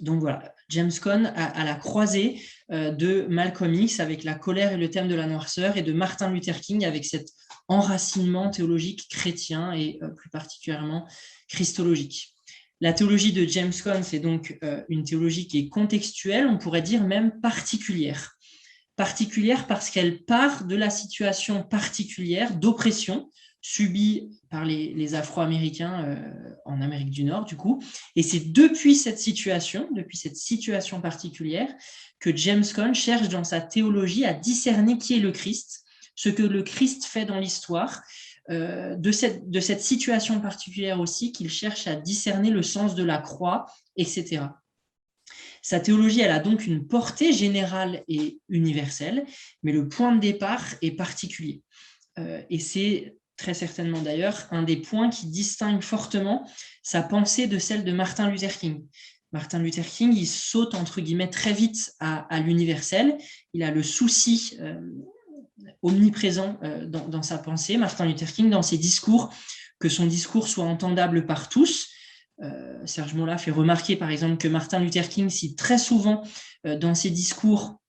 Donc voilà, James Cone à la croisée de Malcolm X avec la colère et le thème de la noirceur, et de Martin Luther King avec cet enracinement théologique chrétien et plus particulièrement christologique. La théologie de James Cone, c'est donc une théologie qui est contextuelle, on pourrait dire même particulière. Particulière parce qu'elle part de la situation particulière d'oppression subie par les Afro-Américains en Amérique du Nord, du coup. Et c'est depuis cette situation particulière, que James Cone cherche dans sa théologie à discerner qui est le Christ, ce que le Christ fait dans l'histoire, de cette situation particulière aussi, qu'il cherche à discerner le sens de la croix, etc. Sa théologie, elle a donc une portée générale et universelle, mais le point de départ est particulier. Et c'est très certainement d'ailleurs un des points qui distingue fortement sa pensée de celle de Martin Luther King. Martin Luther King, il saute entre guillemets très vite à l'universel, il a le souci omniprésent dans sa pensée, Martin Luther King, dans ses discours, que son discours soit entendable par tous. Serge Mola fait remarquer par exemple que Martin Luther King cite très souvent dans ses discours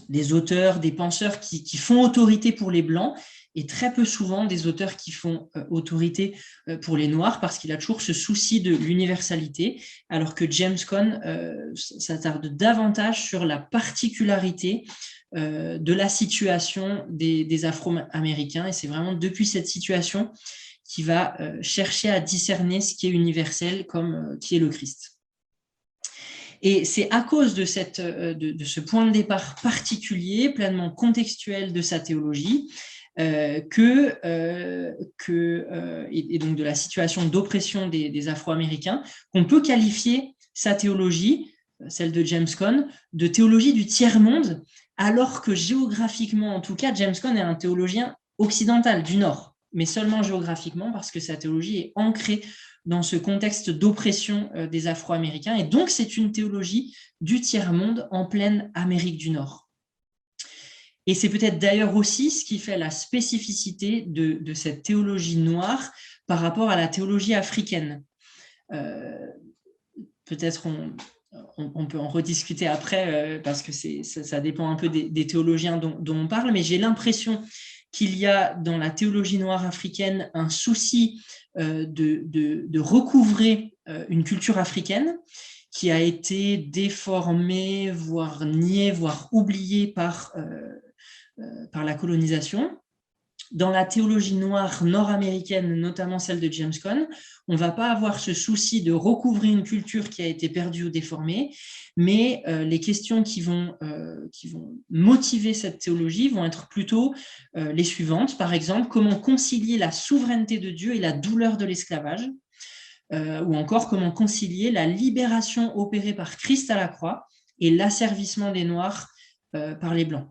des auteurs, des penseurs qui font autorité pour les Blancs, et très peu souvent des auteurs qui font autorité pour les Noirs, parce qu'il a toujours ce souci de l'universalité, alors que James Cone s'attarde davantage sur la particularité de la situation des Afro-Américains, et c'est vraiment depuis cette situation qu'il va chercher à discerner ce qui est universel comme qui est le Christ. Et c'est à cause de ce point de départ particulier, pleinement contextuel de sa théologie, et donc de la situation d'oppression des Afro-Américains, qu'on peut qualifier sa théologie, celle de James Cone, de théologie du tiers-monde, alors que géographiquement, en tout cas, James Cone est un théologien occidental du Nord, mais seulement géographiquement, parce que sa théologie est ancrée dans ce contexte d'oppression des Afro-Américains, et donc c'est une théologie du tiers-monde en pleine Amérique du Nord. Et c'est peut-être d'ailleurs aussi ce qui fait la spécificité de cette théologie noire par rapport à la théologie africaine. Peut-être on peut en rediscuter après, parce que ça dépend un peu des théologiens dont on parle, mais j'ai l'impression qu'il y a dans la théologie noire africaine un souci de recouvrer une culture africaine qui a été déformée, voire niée, voire oubliée par la colonisation. Dans la théologie noire nord-américaine, notamment celle de James Cone, on ne va pas avoir ce souci de recouvrer une culture qui a été perdue ou déformée, mais les questions qui vont motiver cette théologie vont être plutôt les suivantes. Par exemple, comment concilier la souveraineté de Dieu et la douleur de l'esclavage, ou encore comment concilier la libération opérée par Christ à la croix et l'asservissement des Noirs par les Blancs.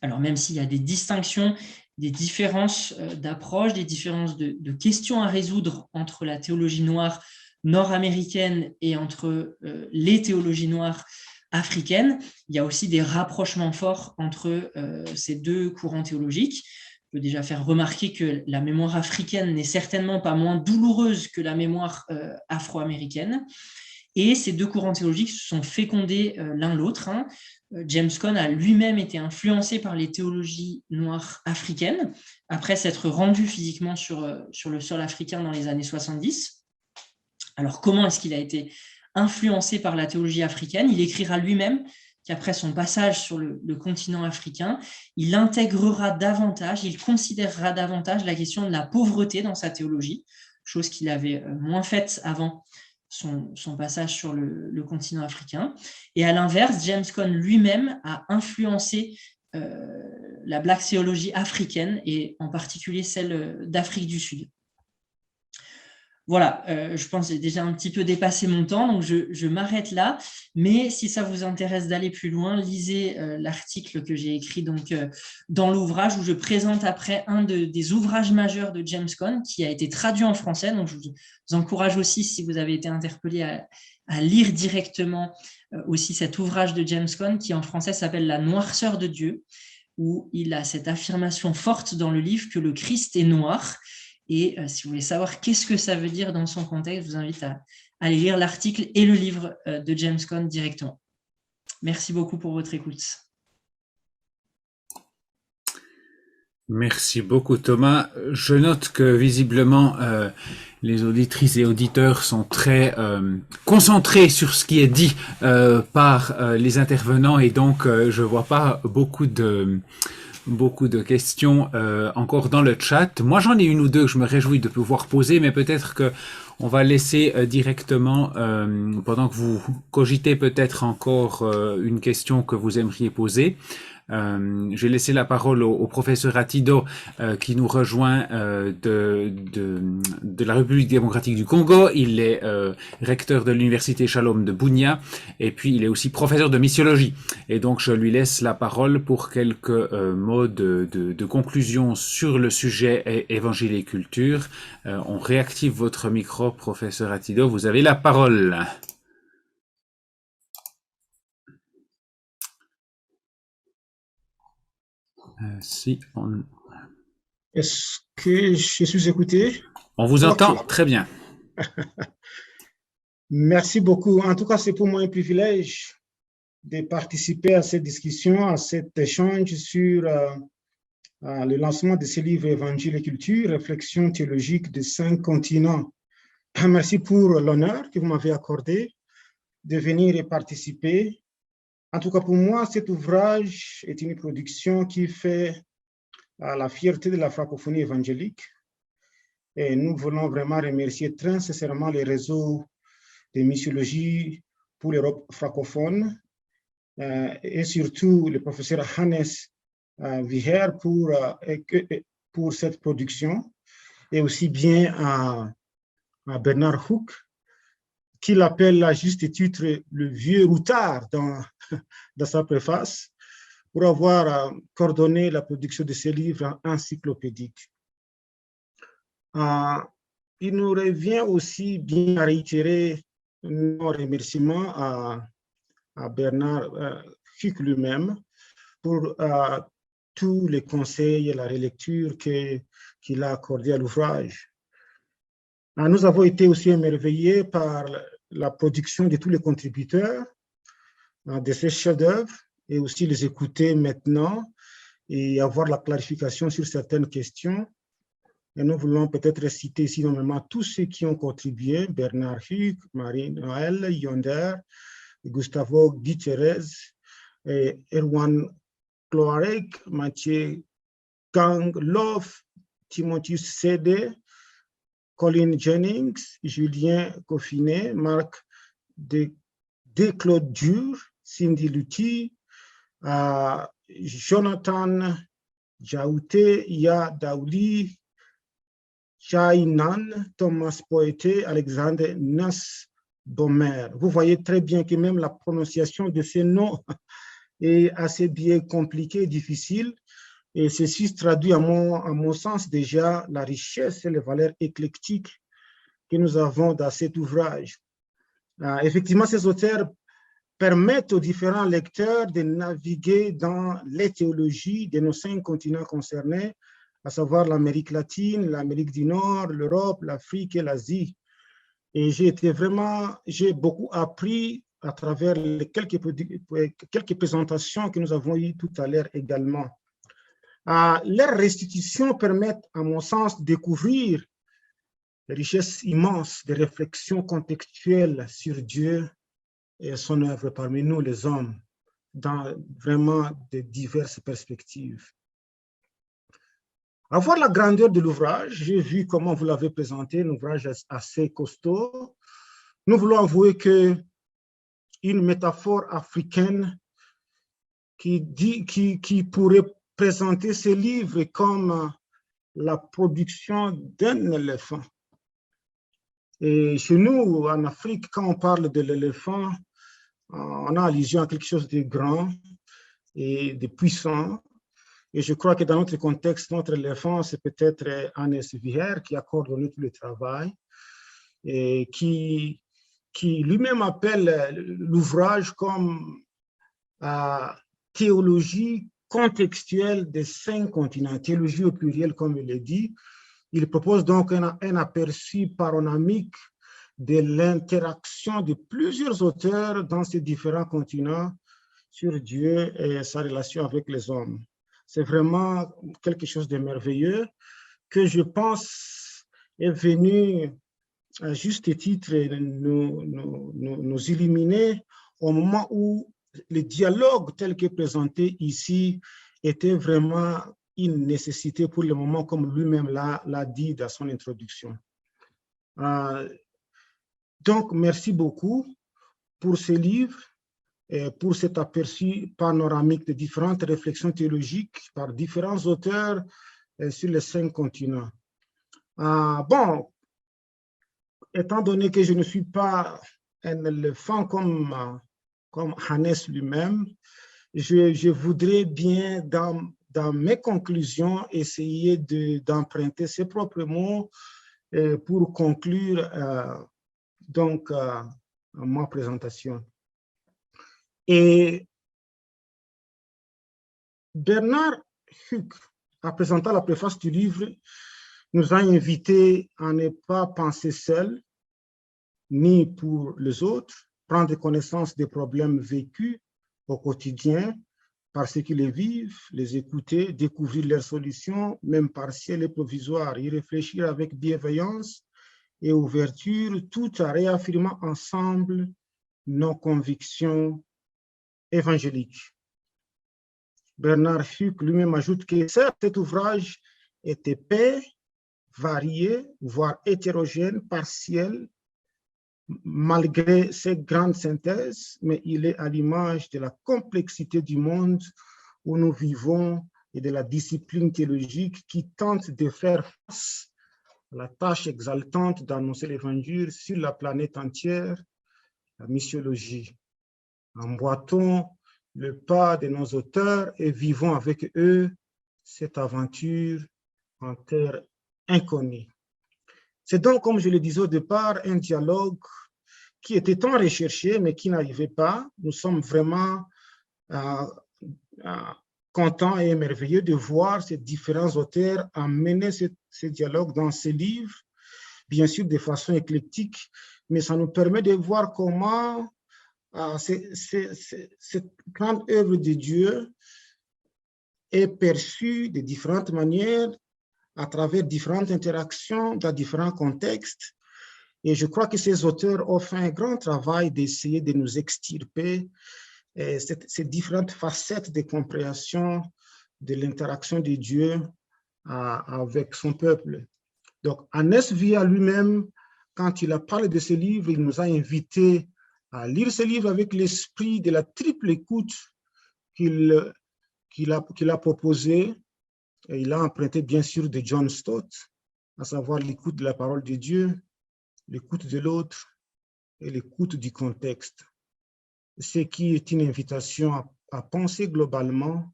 Alors même s'il y a des distinctions, des différences d'approche, des différences de questions à résoudre entre la théologie noire nord-américaine et entre les théologies noires africaines, il y a aussi des rapprochements forts entre ces deux courants théologiques. Je peux déjà faire remarquer que la mémoire africaine n'est certainement pas moins douloureuse que la mémoire afro-américaine. Et ces deux courants théologiques se sont fécondés l'un l'autre. James Cone a lui-même été influencé par les théologies noires africaines, après s'être rendu physiquement sur le sol africain dans les années 70. Alors, comment est-ce qu'il a été influencé par la théologie africaine? Il écrira lui-même qu'après son passage sur le continent africain, il intégrera davantage, il considérera davantage la question de la pauvreté dans sa théologie, chose qu'il avait moins faite avant son passage sur le continent africain. Et à l'inverse, James Cone lui-même a influencé la Black théologie africaine et en particulier celle d'Afrique du Sud. Voilà, je pense que j'ai déjà un petit peu dépassé mon temps, donc je m'arrête là. Mais si ça vous intéresse d'aller plus loin, lisez l'article que j'ai écrit donc, dans l'ouvrage où je présente après un des ouvrages majeurs de James Cone qui a été traduit en français. Donc, je vous encourage aussi, si vous avez été interpellé, à lire directement aussi cet ouvrage de James Cone qui en français s'appelle « La noirceur de Dieu », où il a cette affirmation forte dans le livre que le Christ est noir. Et si vous voulez savoir qu'est-ce que ça veut dire dans son contexte, je vous invite à aller lire l'article et le livre de James Cone directement. Merci beaucoup pour votre écoute. Merci beaucoup Thomas. Je note que visiblement les auditrices et auditeurs sont très concentrés sur ce qui est dit par les intervenants et donc je vois pas beaucoup de questions encore dans le chat. Moi, j'en ai une ou deux que je me réjouis de pouvoir poser, mais peut-être que on va laisser directement, pendant que vous cogitez peut-être encore une question que vous aimeriez poser. Je vais laisser la parole au professeur Atido qui nous rejoint de la République démocratique du Congo. Il est recteur de l'université Shalom de Bunia et puis il est aussi professeur de missiologie. Et donc je lui laisse la parole pour quelques mots de conclusion sur le sujet Évangile et culture. On réactive votre micro, professeur Atido. Vous avez la parole. Est-ce que je suis écouté? On vous entend très bien. Merci beaucoup. En tout cas, c'est pour moi un privilège de participer à cette discussion, à cet échange sur le lancement de ce livre Évangile et culture, réflexion théologique de 5 continents. Merci pour l'honneur que vous m'avez accordé de venir et participer. En tout cas, pour moi, cet ouvrage est une production qui fait la fierté de la francophonie évangélique. Et nous voulons vraiment remercier très sincèrement les réseaux de missiologie pour l'Europe francophone et surtout le professeur Hannes Viher pour cette production et aussi bien à Bernard Hook qui l'appelle à juste titre le vieux routard dans sa préface, pour avoir coordonné la production de ces livres encyclopédiques. Il nous revient aussi bien à réitérer nos remerciements à Bernard Huck lui-même pour tous les conseils et la relecture qu'il a accordé à l'ouvrage. Nous avons été aussi émerveillés par la production de tous les contributeurs de ces chefs-d'œuvre et aussi les écouter maintenant et avoir la clarification sur certaines questions. Et nous voulons peut-être citer ici normalement tous ceux qui ont contribué, Bernard Huck, Marie-Noël Yonder, Gustavo Gutierrez, Erwan Cloarec, Mathieu Gangloff, Timotheus Sédé, Colin Jennings, Julien Coffinet, Marc Desclaude Dur, Cindy Lutti, Jonathan Jaouté, Ya Daouli, Chainan, Thomas Poeté, Alexandre Nussbaumer. Vous voyez très bien que même la prononciation de ces noms est assez bien compliquée, difficile. Et ceci traduit à mon sens déjà la richesse et les valeurs éclectiques que nous avons dans cet ouvrage. Effectivement, ces auteurs permettent aux différents lecteurs de naviguer dans les théologies de nos 5 continents concernés, à savoir l'Amérique latine, l'Amérique du Nord, l'Europe, l'Afrique et l'Asie. Et j'ai beaucoup appris à travers les quelques présentations que nous avons eues tout à l'heure également. Leurs restitutions permettent, à mon sens, de découvrir les richesses immenses de réflexions contextuelles sur Dieu et son œuvre parmi nous, les hommes, dans vraiment de diverses perspectives. À voir la grandeur de l'ouvrage, j'ai vu comment vous l'avez présenté, un ouvrage assez costaud. Nous voulons avouer qu'une métaphore africaine qui pourrait présenter ce livre comme la production d'un éléphant. Et chez nous, en Afrique, quand on parle de l'éléphant, on a allusion à quelque chose de grand et de puissant. Et je crois que dans notre contexte, notre éléphant, c'est peut-être Hannes Wier qui a coordonné tout le travail et qui lui-même appelle l'ouvrage comme théologie contextuelle des 5 continents, théologie au pluriel comme il est dit. Il propose donc un aperçu panoramique de l'interaction de plusieurs auteurs dans ces différents continents sur Dieu et sa relation avec les hommes. C'est vraiment quelque chose de merveilleux que je pense est venu à juste titre nous illuminer au moment où le dialogue tel que présenté ici était vraiment une nécessité pour le moment, comme lui-même l'a dit dans son introduction. Donc, merci beaucoup pour ce livre et pour cet aperçu panoramique de différentes réflexions théologiques par différents auteurs sur les 5 continents. Bon, étant donné que je ne suis pas un éléphant comme Hannes lui-même, je voudrais bien, dans mes conclusions, essayer d'emprunter ses propres mots pour conclure donc ma présentation. Et Bernard Huck, en présentant la préface du livre, nous a invités à ne pas penser seul, ni pour les autres, prendre connaissance des problèmes vécus au quotidien par ceux qui les vivent, les écouter, découvrir leurs solutions, même partielles et provisoires, y réfléchir avec bienveillance et ouverture, tout en réaffirmant ensemble nos convictions évangéliques. Bernard Huck lui-même ajoute que certes, cet ouvrage est épais, varié, voire hétérogène, partiel, malgré cette grande synthèse, mais il est à l'image de la complexité du monde où nous vivons et de la discipline théologique qui tente de faire face à la tâche exaltante d'annoncer l'évangile sur la planète entière, la missiologie. Emboîtons le pas de nos auteurs et vivons avec eux cette aventure en terre inconnue. C'est donc, comme je le disais au départ, un dialogue qui était tant recherché, mais qui n'arrivait pas. Nous sommes vraiment contents et émerveillés de voir ces différents auteurs amener ce dialogue dans ces livres, bien sûr de façon éclectique, mais ça nous permet de voir comment cette grande œuvre de Dieu est perçue de différentes manières, à travers différentes interactions, dans différents contextes. Et je crois que ces auteurs ont fait un grand travail d'essayer de nous extirper ces différentes facettes de compréhension de l'interaction de Dieu avec son peuple. Donc, Hannes Wier lui-même, quand il a parlé de ce livre, il nous a invités à lire ce livre avec l'esprit de la triple écoute qu'il a proposé. Et il a emprunté bien sûr de John Stott, à savoir l'écoute de la parole de Dieu, l'écoute de l'autre et l'écoute du contexte. Ce qui est une invitation à penser globalement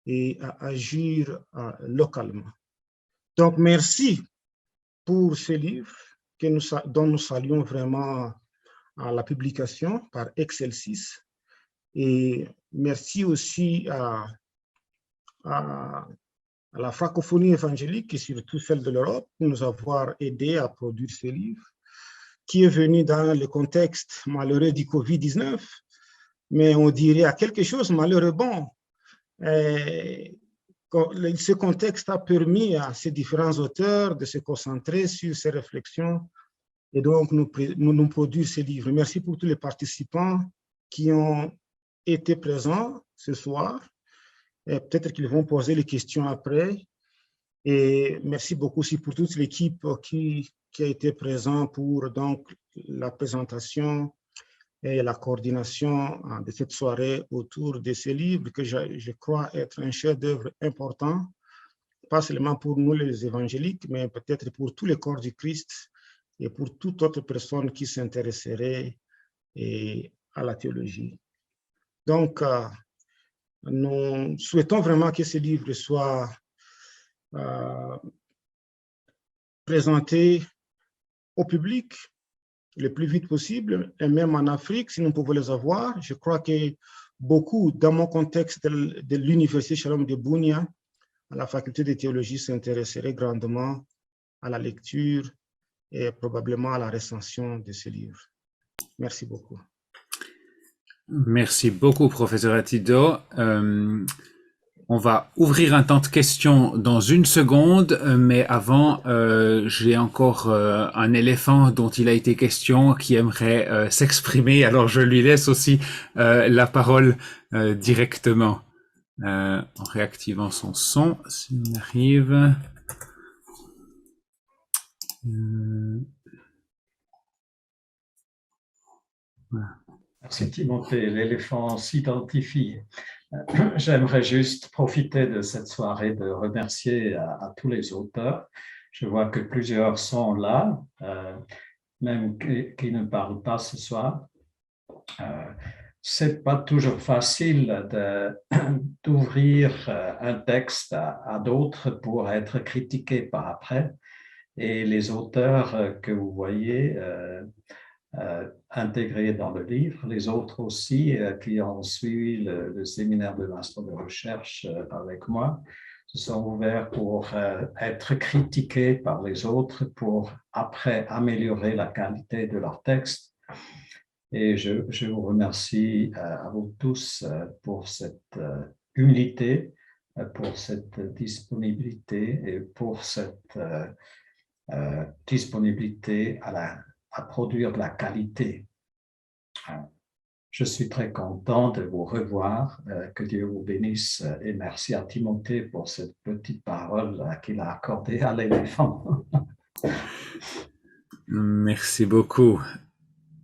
et à agir localement. Donc, merci pour ce livre dont nous saluons vraiment la publication par Excelsis. Et merci aussi à la francophonie évangélique et surtout celle de l'Europe pour nous avoir aidé à produire ce livre, qui est venu dans le contexte malheureux du Covid-19, mais on dirait à quelque chose malheureux bon. Ce contexte a permis à ces différents auteurs de se concentrer sur ces réflexions et donc nous produire ce livre. Merci pour tous les participants qui ont été présents ce soir. Peut-être qu'ils vont poser les questions après. Et merci beaucoup aussi pour toute l'équipe qui a été présente pour donc, la présentation et la coordination de cette soirée autour de ces livres que je crois être un chef-d'œuvre important, pas seulement pour nous les évangéliques, mais peut-être pour tous les corps du Christ et pour toute autre personne qui s'intéresserait à la théologie. Donc, nous souhaitons vraiment que ces livres soient présentés au public le plus vite possible, et même en Afrique, si nous pouvons les avoir. Je crois que beaucoup, dans mon contexte de l'Université Shalom de Bunia, à la faculté de théologie, s'intéresseraient grandement à la lecture et probablement à la recension de ces livres. Merci beaucoup. Merci beaucoup, professeur Atido. On va ouvrir un temps de questions dans une seconde, mais avant, j'ai encore un éléphant dont il a été question qui aimerait s'exprimer. Alors, je lui laisse aussi la parole directement en réactivant son son, s'il arrive. Voilà. Merci Timothée, l'éléphant s'identifie. J'aimerais juste profiter de cette soirée de remercier à tous les auteurs. Je vois que plusieurs sont là, même qui ne parlent pas ce soir. C'est pas toujours facile d'ouvrir un texte à d'autres pour être critiqué par après. Et les auteurs que vous voyez intégrés dans le livre, les autres aussi qui ont suivi le séminaire de master de recherche avec moi, se sont ouverts pour être critiqués par les autres pour après améliorer la qualité de leur texte. Et je vous remercie à vous tous pour cette humilité, pour cette disponibilité et pour cette disponibilité à produire de la qualité. Je suis très content de vous revoir, que Dieu vous bénisse et merci à Timothée pour cette petite parole qu'il a accordée à l'éléphant. Merci beaucoup.